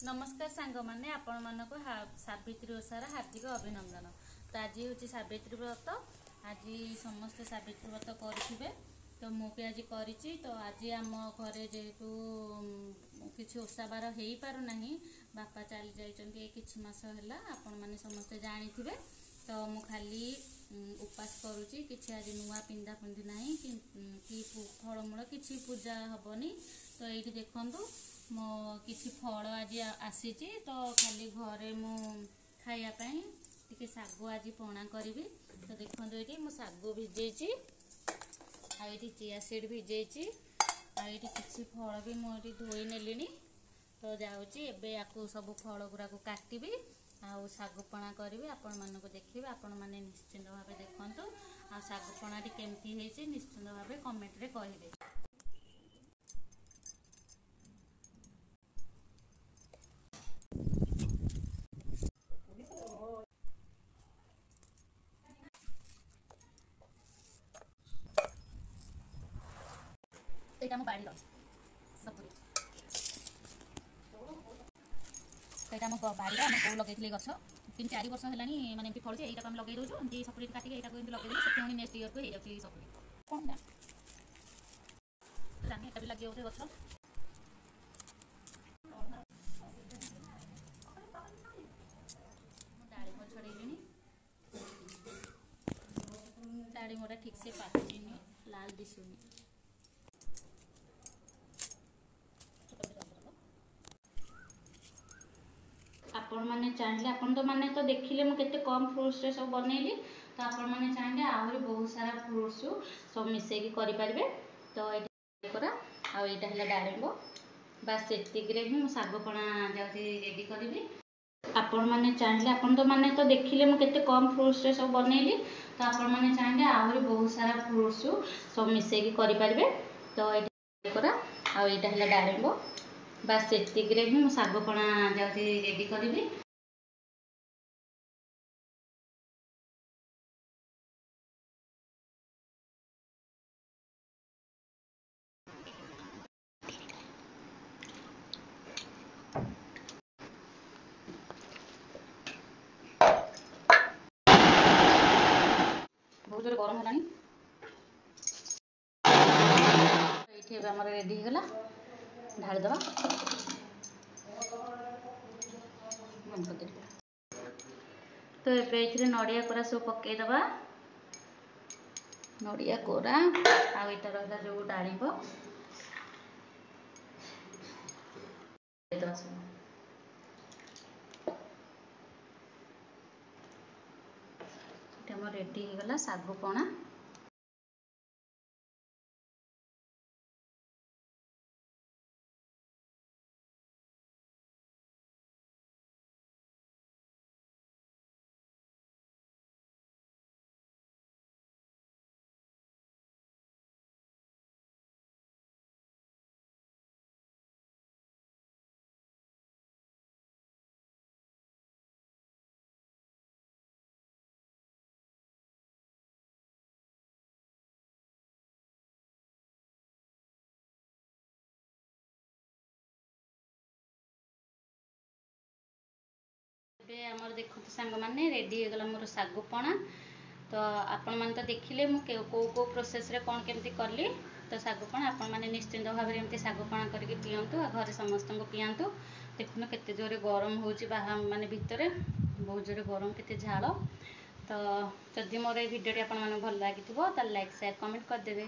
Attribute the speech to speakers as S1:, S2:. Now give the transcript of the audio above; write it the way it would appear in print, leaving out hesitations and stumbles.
S1: नमस्कार सांग मैंने आपण मानक सावित्री ओषार हार्दिक अभिनंदन। तो आज हूँ सावित्री व्रत। आज समस्ते सावित्री व्रत करेंगे तो मुझे आज करी। तो आज आम घरे जेहेतु किसी ओषा बार हो पारना बापा चली जाइए किसी मस है आपण मैंने समस्ते जानी थे। तो मु खाली उपास करुँची कि आज नुआ पिंधा पिंधि ना कि फलमूल कि पूजा हेनी। तो ये देखूँ मो किसी फल आज आसी तो खाली घरे मु खायापाई टी सागु आज पणा करी। तो देखो ये मो सागु भिजे आई चिया सीड भिजे आई किसी फल भी मुझे धोई नेली। तो जाऊँगी एबे याकू सब फल गुराक काटि आउ सागुपणा करी आपण मानक देखिए। आपण मैंने निश्चिंत भाव देखु आ सागुपणा केमती है निश्चिंत भाव कमेंट रे कहिबे। एटा मो बाड़ी सपुरी तो यहाँ मो बाड़ी आम लगे गछ 3-4 वर्ष है माने फलुचे यहाँ आम लगे दूसु एमती सपुरी काटिक यहाँ लगे पुणी नेक्स्ट इयर को हो सपुरी कौन जानी एटा भी लगे होते गछ डालिम छड़ेली डालिम ठीक से पाचनी लाल दिशुनी। आपण मैंने चाहिए आपण तो माने तो देखिले मु केते कम फ्रूट्स रे सब बनैली। तो आपण मैंने चाहिए आहरी बहुत सारा फ्रूट्स सब मिसेकी करि परिबे। तो ये करा आ एटा हला डालिम्ब बस एतिक रे ही सागपणा जाउती रेडी करिवि। आपण मैंने चाहिए आपण तो माने तो देखिले मु केते कम फ्रूट्स रे सब बनैली। तो आपण मैंने चाहिए आहरी बहुत सारा फ्रूट्स सब मिसेकी करि परिबे। तो ये करा आ एटा हला डालिम्ब बस एतिक रे ही सागपणा जाउती रेडी करिवि। बहुत जोर गरम है ये आम रेडी होगा ढालीदे बंद कर। तो ये नड़िया कोरा सब पकईदबा नड़िया कोरा आईटा रहा जो डालिम्ब रेडी होगा सागुपणा। आमर देखते सांग मैंने रेडी होगा मोर सागुपणा। तो आपण मैंने तो देखिले मु को प्रोसेस रे कौन केमती कली। तो सागुपणा आपण मैंने निश्चिंत भाव में सागुपणा करके पियंतु घर समस्त को पियंतु। देखुन केते जोरे गरम होची बाहर माने भितरे बहुत जोरे गरम केते झाड़। तो जदि मोर ये वीडियो आपण माने भल लागिथिबो त लाइक शेयर कमेंट कर देबे।